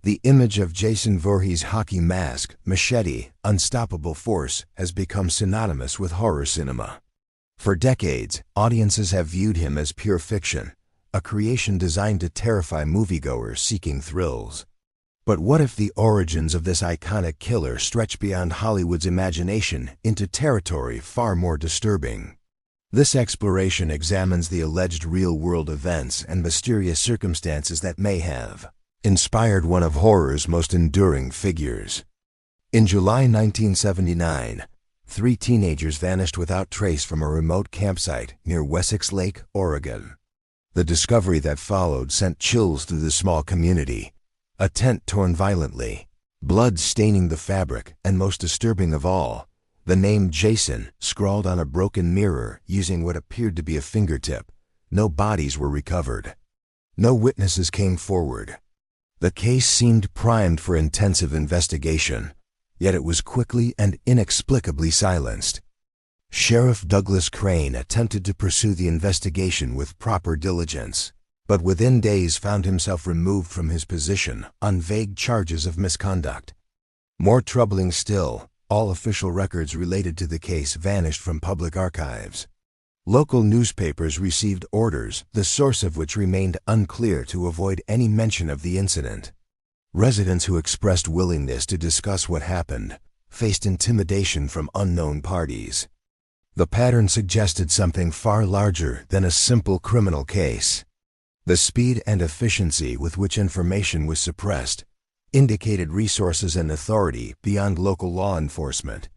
The image of Jason Voorhees' hockey mask, machete, unstoppable force has become synonymous with horror cinema. For decades, audiences have viewed him as pure fiction, a creation designed to terrify moviegoers seeking thrills. But what if the origins of this iconic killer stretch beyond Hollywood's imagination into territory far more disturbing? This exploration examines the alleged real-world events and mysterious circumstances that may have inspired one of horror's most enduring figures. In July 1979, 3 teenagers vanished without trace from a remote campsite near Wessex Lake, Oregon. The discovery that followed sent chills through the small community. A tent torn violently, blood staining the fabric, and most disturbing of all, the name Jason scrawled on a broken mirror using what appeared to be a fingertip. No bodies were recovered. No witnesses came forward. The case seemed primed for intensive investigation, yet it was quickly and inexplicably silenced. Sheriff Douglas Crane attempted to pursue the investigation with proper diligence, but within days found himself removed from his position on vague charges of misconduct. More troubling still, all official records related to the case vanished from public archives. Local newspapers received orders, the source of which remained unclear, to avoid any mention of the incident. Residents who expressed willingness to discuss what happened faced intimidation from unknown parties. The pattern suggested something far larger than a simple criminal case. The speed and efficiency with which information was suppressed indicated resources and authority beyond local law enforcement.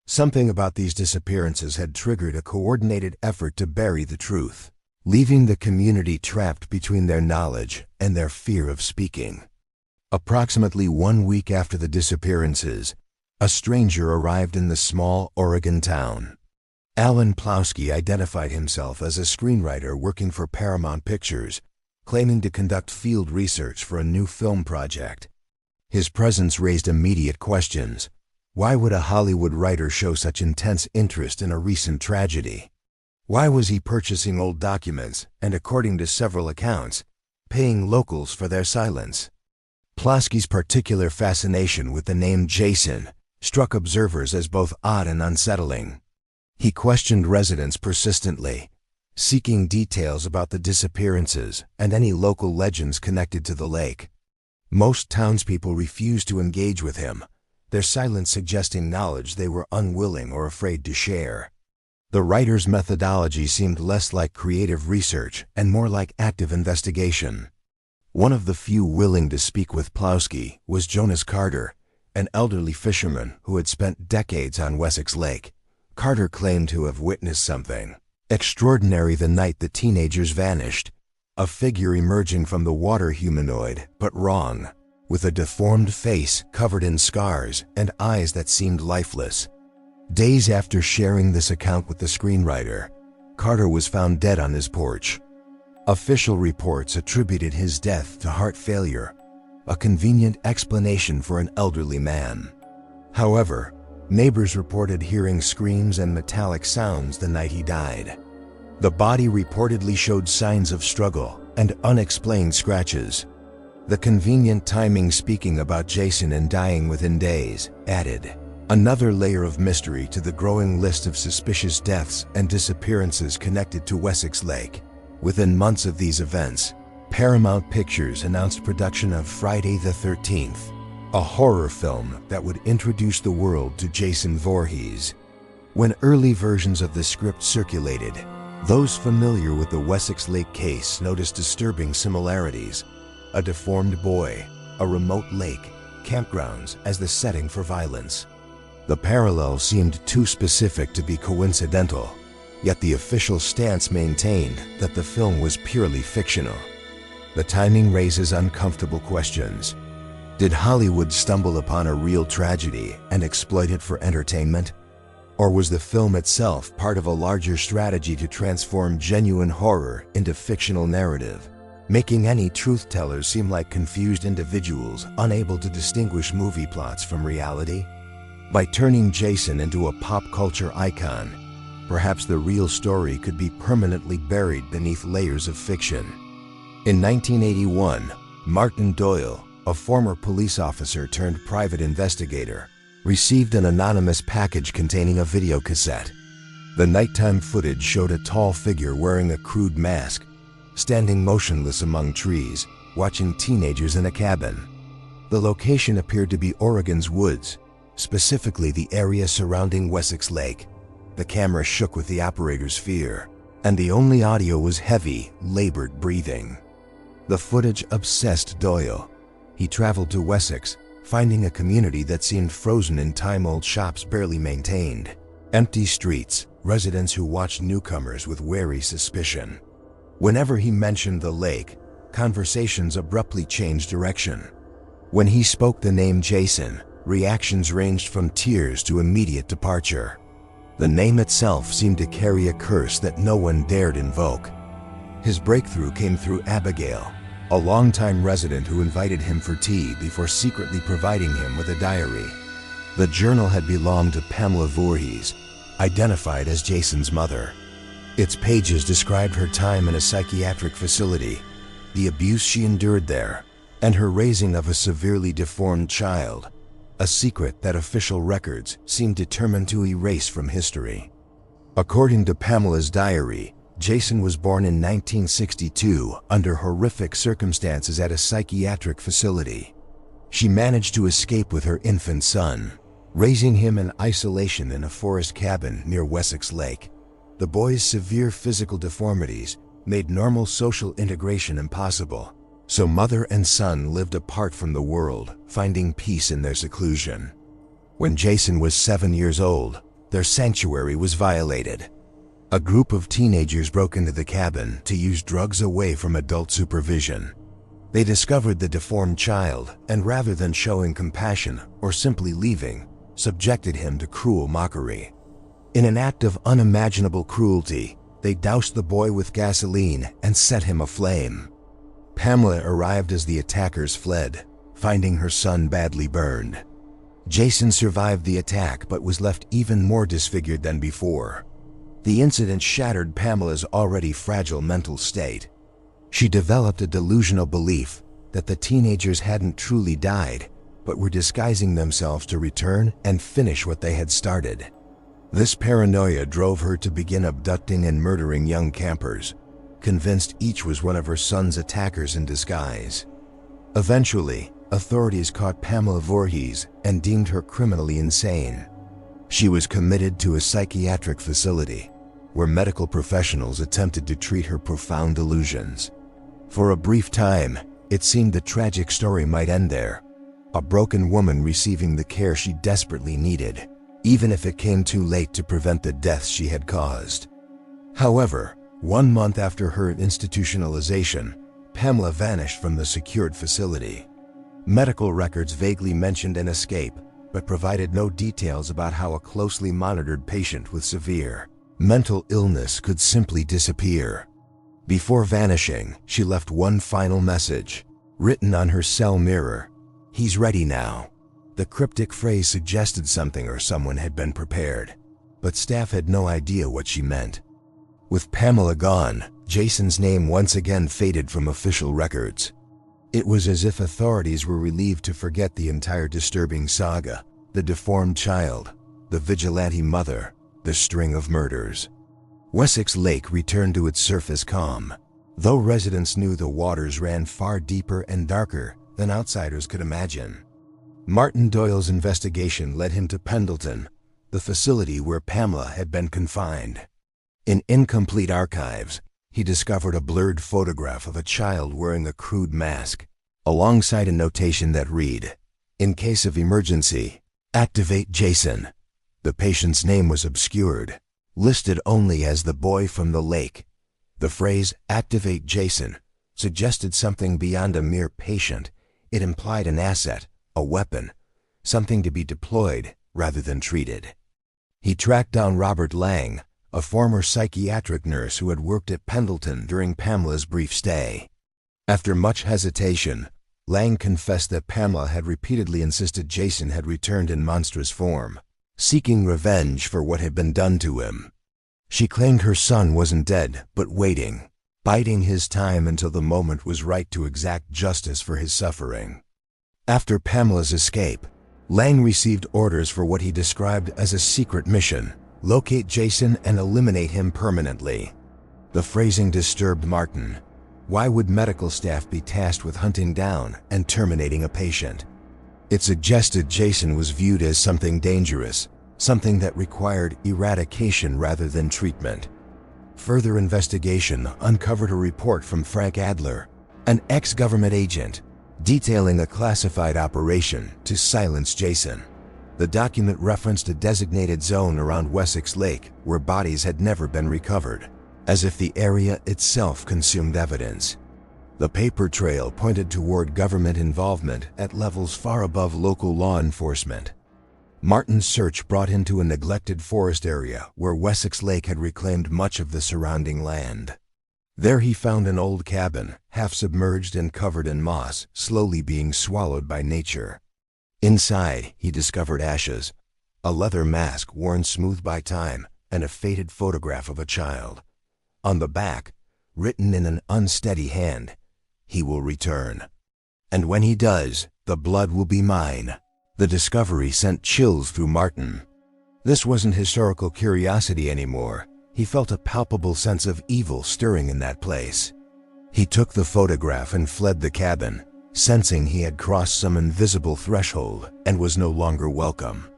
Something about these disappearances had triggered a coordinated effort to bury the truth, leaving the community trapped between their knowledge and their fear of speaking. Approximately 1 week after the disappearances, a stranger arrived in the small Oregon town. Alan Plowski identified himself as a screenwriter working for Paramount Pictures, claiming to conduct field research for a new film project. His presence raised immediate questions. Why would a Hollywood writer show such intense interest in a recent tragedy? Why was he purchasing old documents and, according to several accounts, paying locals for their silence? Plowski's particular fascination with the name Jason struck observers as both odd and unsettling. He questioned residents persistently, seeking details about the disappearances and any local legends connected to the lake. Most townspeople refused to engage with him, their silence suggesting knowledge they were unwilling or afraid to share. The writer's methodology seemed less like creative research and more like active investigation. One of the few willing to speak with Plowski was Jonas Carter, an elderly fisherman who had spent decades on Wessex Lake. Carter claimed to have witnessed something extraordinary the night the teenagers vanished. A figure emerging from the water, humanoid, but wrong, with a deformed face covered in scars and eyes that seemed lifeless. Days after sharing this account with the screenwriter, Carter was found dead on his porch. Official reports attributed his death to heart failure, a convenient explanation for an elderly man. However, neighbors reported hearing screams and metallic sounds the night he died. The body reportedly showed signs of struggle and unexplained scratches. The convenient timing, speaking about Jason and dying within days, added another layer of mystery to the growing list of suspicious deaths and disappearances connected to Wessex Lake. Within months of these events, Paramount Pictures announced production of Friday the 13th, a horror film that would introduce the world to Jason Voorhees. When early versions of the script circulated, those familiar with the Wessex Lake case noticed disturbing similarities: a deformed boy, a remote lake, campgrounds as the setting for violence. The parallels seemed too specific to be coincidental, yet the official stance maintained that the film was purely fictional. The timing raises uncomfortable questions. Did Hollywood stumble upon a real tragedy and exploit it for entertainment? Or was the film itself part of a larger strategy to transform genuine horror into fictional narrative, making any truth-tellers seem like confused individuals unable to distinguish movie plots from reality? By turning Jason into a pop culture icon, perhaps the real story could be permanently buried beneath layers of fiction. In 1981, Martin Doyle, a former police officer turned private investigator, received an anonymous package containing a videocassette. The nighttime footage showed a tall figure wearing a crude mask, standing motionless among trees, watching teenagers in a cabin. The location appeared to be Oregon's woods, specifically the area surrounding Wessex Lake. The camera shook with the operator's fear, and the only audio was heavy, labored breathing. The footage obsessed Doyle. He traveled to Wessex, finding a community that seemed frozen in time, old shops barely maintained, empty streets, residents who watched newcomers with wary suspicion. Whenever he mentioned the lake, conversations abruptly changed direction. When he spoke the name Jason, reactions ranged from tears to immediate departure. The name itself seemed to carry a curse that no one dared invoke. His breakthrough came through Abigail, a longtime resident who invited him for tea before secretly providing him with a diary. The journal had belonged to Pamela Voorhees, identified as Jason's mother. Its pages described her time in a psychiatric facility, the abuse she endured there, and her raising of a severely deformed child, a secret that official records seemed determined to erase from history. According to Pamela's diary, Jason was born in 1962 under horrific circumstances at a psychiatric facility. She managed to escape with her infant son, raising him in isolation in a forest cabin near Wessex Lake. The boy's severe physical deformities made normal social integration impossible, so mother and son lived apart from the world, finding peace in their seclusion. When Jason was 7 years old, their sanctuary was violated. A group of teenagers broke into the cabin to use drugs away from adult supervision. They discovered the deformed child, and rather than showing compassion or simply leaving, subjected him to cruel mockery. In an act of unimaginable cruelty, they doused the boy with gasoline and set him aflame. Pamela arrived as the attackers fled, finding her son badly burned. Jason survived the attack but was left even more disfigured than before. The incident shattered Pamela's already fragile mental state. She developed a delusional belief that the teenagers hadn't truly died, but were disguising themselves to return and finish what they had started. This paranoia drove her to begin abducting and murdering young campers, convinced each was one of her son's attackers in disguise. Eventually, authorities caught Pamela Voorhees and deemed her criminally insane. She was committed to a psychiatric facility, where medical professionals attempted to treat her profound delusions. For a brief time, it seemed the tragic story might end there, a broken woman receiving the care she desperately needed, even if it came too late to prevent the deaths she had caused. However, 1 month after her institutionalization, Pamela vanished from the secured facility. Medical records vaguely mentioned an escape, but provided no details about how a closely monitored patient with severe mental illness could simply disappear. Before vanishing, she left one final message, written on her cell mirror: "He's ready now." The cryptic phrase suggested something or someone had been prepared, but staff had no idea what she meant. With Pamela gone, Jason's name once again faded from official records. It was as if authorities were relieved to forget the entire disturbing saga: the deformed child, the vigilante mother, the string of murders. Wessex Lake returned to its surface calm, though residents knew the waters ran far deeper and darker than outsiders could imagine. Martin Doyle's investigation led him to Pendleton, the facility where Pamela had been confined. In incomplete archives, he discovered a blurred photograph of a child wearing a crude mask, alongside a notation that read, "In case of emergency, activate Jason." The patient's name was obscured, listed only as the boy from the lake. The phrase, "activate Jason," suggested something beyond a mere patient. It implied an asset, a weapon, something to be deployed rather than treated. He tracked down Robert Lang, a former psychiatric nurse who had worked at Pendleton during Pamela's brief stay. After much hesitation, Lang confessed that Pamela had repeatedly insisted Jason had returned in monstrous form, seeking revenge for what had been done to him. She claimed her son wasn't dead, but waiting, biding his time until the moment was right to exact justice for his suffering. After Pamela's escape, Lang received orders for what he described as a secret mission: locate Jason and eliminate him permanently. The phrasing disturbed Martin. Why would medical staff be tasked with hunting down and terminating a patient? It suggested Jason was viewed as something dangerous, something that required eradication rather than treatment. Further investigation uncovered a report from Frank Adler, an ex-government agent, detailing a classified operation to silence Jason. The document referenced a designated zone around Wessex Lake where bodies had never been recovered, as if the area itself consumed evidence. The paper trail pointed toward government involvement at levels far above local law enforcement. Martin's search brought him to a neglected forest area where Wessex Lake had reclaimed much of the surrounding land. There he found an old cabin, half submerged and covered in moss, slowly being swallowed by nature. Inside, he discovered ashes, a leather mask worn smooth by time, and a faded photograph of a child. On the back, written in an unsteady hand, "He will return. And when he does, the blood will be mine." The discovery sent chills through Martin. This wasn't historical curiosity anymore. He felt a palpable sense of evil stirring in that place. He took the photograph and fled the cabin, sensing he had crossed some invisible threshold and was no longer welcome.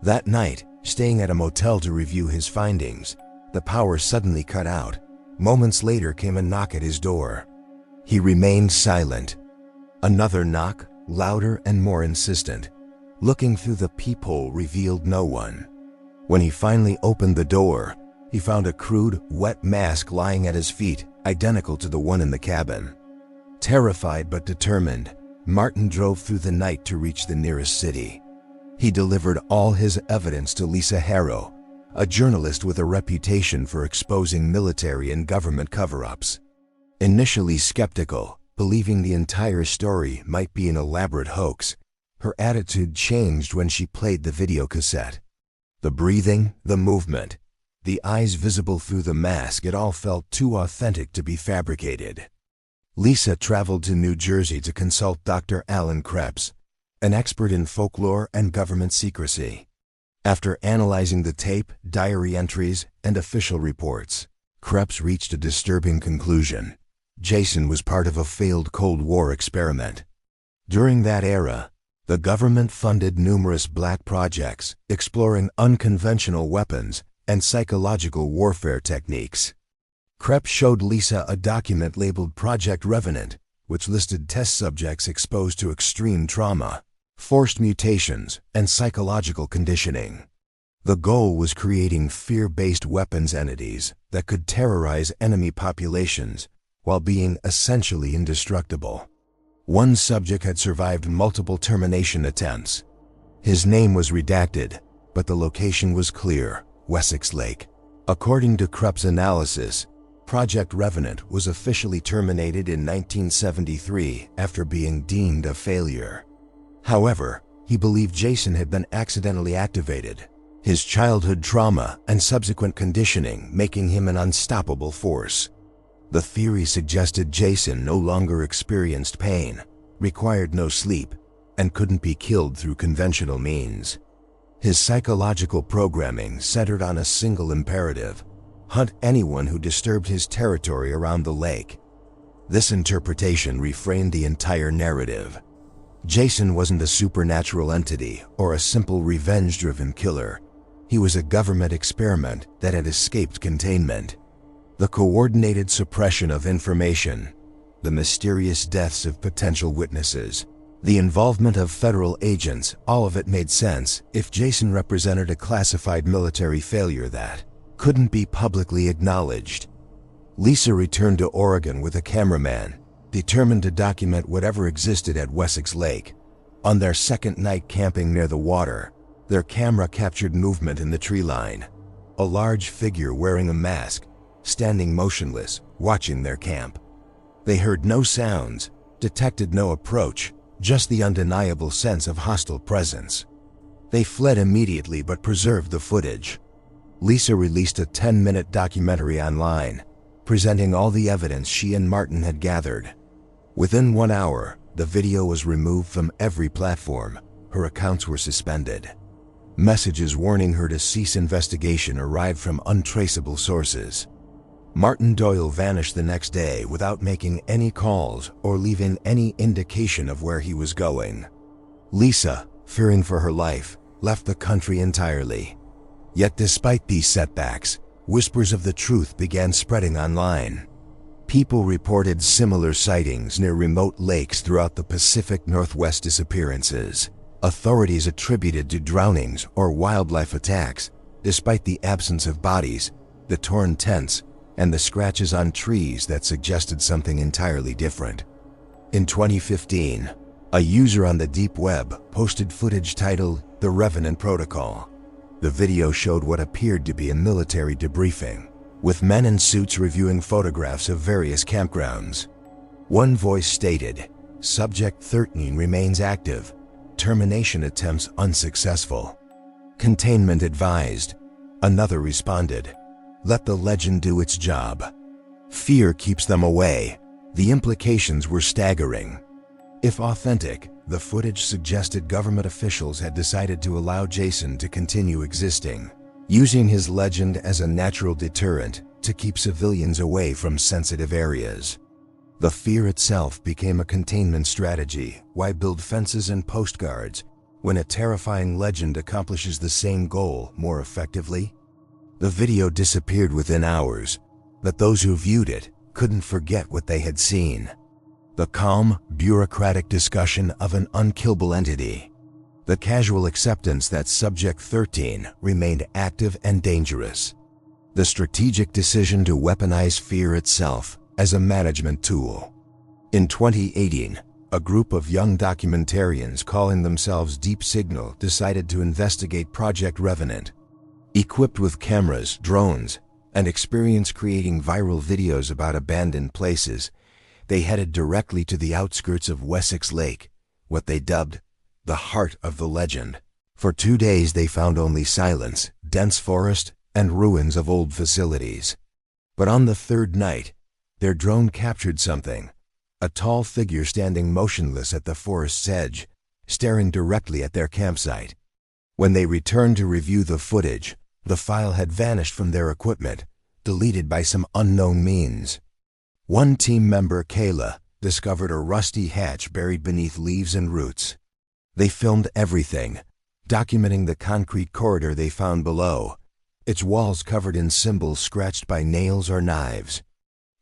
That night, staying at a motel to review his findings, the power suddenly cut out. Moments later came a knock at his door. He remained silent. Another knock, louder and more insistent. Looking through the peephole revealed no one. When he finally opened the door, he found a crude, wet mask lying at his feet, identical to the one in the cabin. Terrified but determined, Martin drove through the night to reach the nearest city. He delivered all his evidence to Lisa Harrow, a journalist with a reputation for exposing military and government cover-ups. Initially skeptical, believing the entire story might be an elaborate hoax, her attitude changed when she played the videocassette. The breathing, the movement, the eyes visible through the mask, it all felt too authentic to be fabricated. Lisa traveled to New Jersey to consult Dr. Alan Krebs, an expert in folklore and government secrecy. After analyzing the tape, diary entries, and official reports, Krebs reached a disturbing conclusion. Jason was part of a failed Cold War experiment. During that era, the government funded numerous black projects exploring unconventional weapons and psychological warfare techniques. Krebs showed Lisa a document labeled Project Revenant, which listed test subjects exposed to extreme trauma, forced mutations, and psychological conditioning. The goal was creating fear-based weapons entities that could terrorize enemy populations while being essentially indestructible. One subject had survived multiple termination attempts. His name was redacted, but the location was clear: Wessex Lake. According to Krebs' analysis, Project Revenant was officially terminated in 1973 after being deemed a failure. However, he believed Jason had been accidentally activated, his childhood trauma and subsequent conditioning making him an unstoppable force. The theory suggested Jason no longer experienced pain, required no sleep, and couldn't be killed through conventional means. His psychological programming centered on a single imperative: hunt anyone who disturbed his territory around the lake. This interpretation reframed the entire narrative. Jason wasn't a supernatural entity or a simple revenge-driven killer. He was a government experiment that had escaped containment. The coordinated suppression of information, the mysterious deaths of potential witnesses, the involvement of federal agents, all of it made sense if Jason represented a classified military failure that couldn't be publicly acknowledged. Lisa returned to Oregon with a cameraman, determined to document whatever existed at Wessex Lake. On their second night camping near the water, their camera captured movement in the tree line. A large figure wearing a mask, standing motionless, watching their camp. They heard no sounds, detected no approach, just the undeniable sense of hostile presence. They fled immediately but preserved the footage. Lisa released a 10-minute documentary online, presenting all the evidence she and Martin had gathered. Within 1 hour, The video was removed from every platform. Her accounts were suspended. Messages warning her to cease investigation arrived from untraceable sources. Martin Doyle vanished the next day without making any calls or leaving any indication of where he was going. Lisa, fearing for her life, left the country entirely. Yet despite these setbacks, whispers of the truth began spreading online. People reported similar sightings near remote lakes throughout the Pacific Northwest. Disappearances, authorities attributed to drownings or wildlife attacks, despite the absence of bodies, the torn tents, and the scratches on trees that suggested something entirely different. In 2015, a user on the deep web posted footage titled "The Revenant Protocol." The video showed what appeared to be a military debriefing, with men in suits reviewing photographs of various campgrounds. One voice stated, "Subject 13 remains active. Termination attempts unsuccessful. Containment advised." Another responded, "Let the legend do its job. Fear keeps them away." The implications were staggering. If authentic, the footage suggested government officials had decided to allow Jason to continue existing, using his legend as a natural deterrent to keep civilians away from sensitive areas. The fear itself became a containment strategy. Why build fences and postguards when a terrifying legend accomplishes the same goal more effectively? The video disappeared within hours, but those who viewed it couldn't forget what they had seen. The calm, bureaucratic discussion of an unkillable entity. The casual acceptance that Subject 13 remained active and dangerous. The strategic decision to weaponize fear itself as a management tool. In 2018, a group of young documentarians calling themselves Deep Signal decided to investigate Project Revenant. Equipped with cameras, drones, and experience creating viral videos about abandoned places, they headed directly to the outskirts of Wessex Lake, what they dubbed the heart of the legend. For 2 days they found only silence, dense forest, and ruins of old facilities. But on the third night, their drone captured something. A tall figure standing motionless at the forest's edge, staring directly at their campsite. When they returned to review the footage, the file had vanished from their equipment, deleted by some unknown means. One team member, Kayla, discovered a rusty hatch buried beneath leaves and roots. They filmed everything, documenting the concrete corridor they found below, its walls covered in symbols scratched by nails or knives.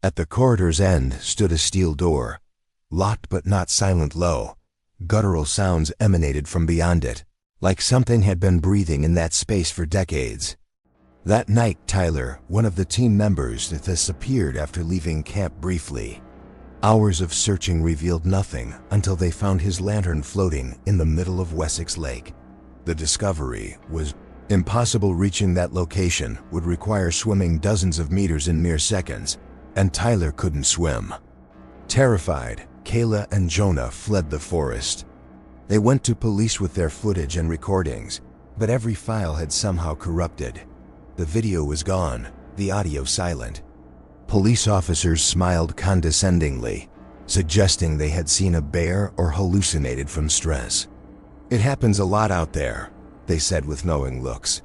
At the corridor's end stood a steel door, locked but not silent. Low, guttural sounds emanated from beyond it, like something had been breathing in that space for decades. That night, Tyler, one of the team members, disappeared after leaving camp briefly. Hours of searching revealed nothing until they found his lantern floating in the middle of Wessex Lake. The discovery was impossible. Reaching that location would require swimming dozens of meters in mere seconds, and Tyler couldn't swim. Terrified, Kayla and Jonah fled the forest. They went to police with their footage and recordings, but every file had somehow corrupted. The video was gone, the audio silent. Police officers smiled condescendingly, suggesting they had seen a bear or hallucinated from stress. "It happens a lot out there," they said with knowing looks.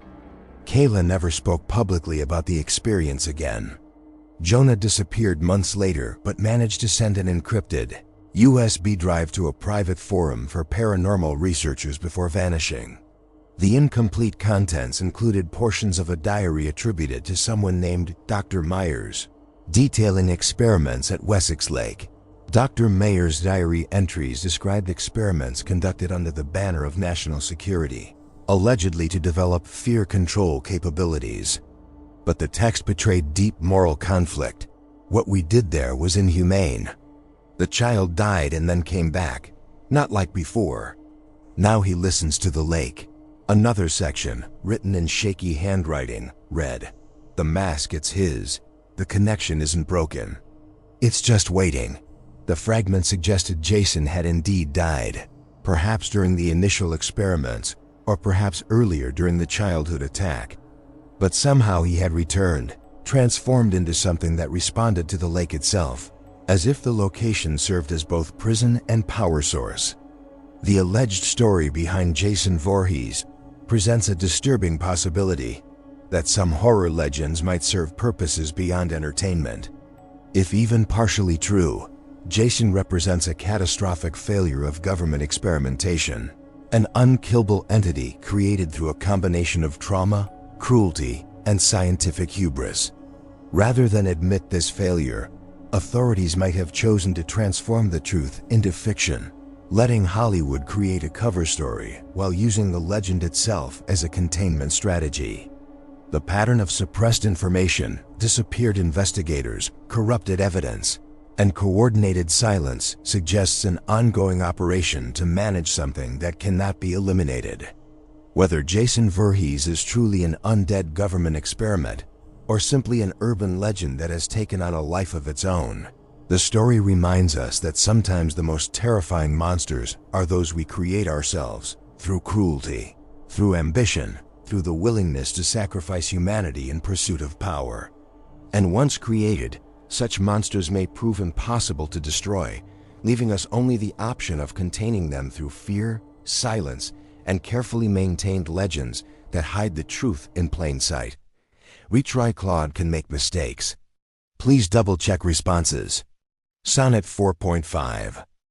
Kayla never spoke publicly about the experience again. Jonah disappeared months later but managed to send an encrypted USB drive to a private forum for paranormal researchers before vanishing. The incomplete contents included portions of a diary attributed to someone named Dr. Myers, detailing experiments at Wessex Lake. Dr. Myers' diary entries described experiments conducted under the banner of national security, allegedly to develop fear control capabilities. But the text betrayed deep moral conflict. What we did there was inhumane. The child died and then came back, not like before. Now he listens to the lake. Another section, written in shaky handwriting, read, "The mask, it's his. The connection isn't broken. It's just waiting." The fragment suggested Jason had indeed died, perhaps during the initial experiments, or perhaps earlier during the childhood attack. But somehow he had returned, transformed into something that responded to the lake itself. as if the location served as both prison and power source. The alleged story behind Jason Voorhees presents a disturbing possibility that some horror legends might serve purposes beyond entertainment. If even partially true, Jason represents a catastrophic failure of government experimentation, an unkillable entity created through a combination of trauma, cruelty, and scientific hubris. Rather than admit this failure, authorities might have chosen to transform the truth into fiction, letting Hollywood create a cover story while using the legend itself as a containment strategy. The pattern of suppressed information, disappeared investigators, corrupted evidence, and coordinated silence suggests an ongoing operation to manage something that cannot be eliminated. Whether Jason Voorhees is truly an undead government experiment or simply an urban legend that has taken on a life of its own, the story reminds us that sometimes the most terrifying monsters are those we create ourselves through cruelty, through ambition, through the willingness to sacrifice humanity in pursuit of power. And once created, such monsters may prove impossible to destroy, leaving us only the option of containing them through fear, silence, and carefully maintained legends that hide the truth in plain sight. Retry Claude can make mistakes. Please double-check responses. Sonnet 4.5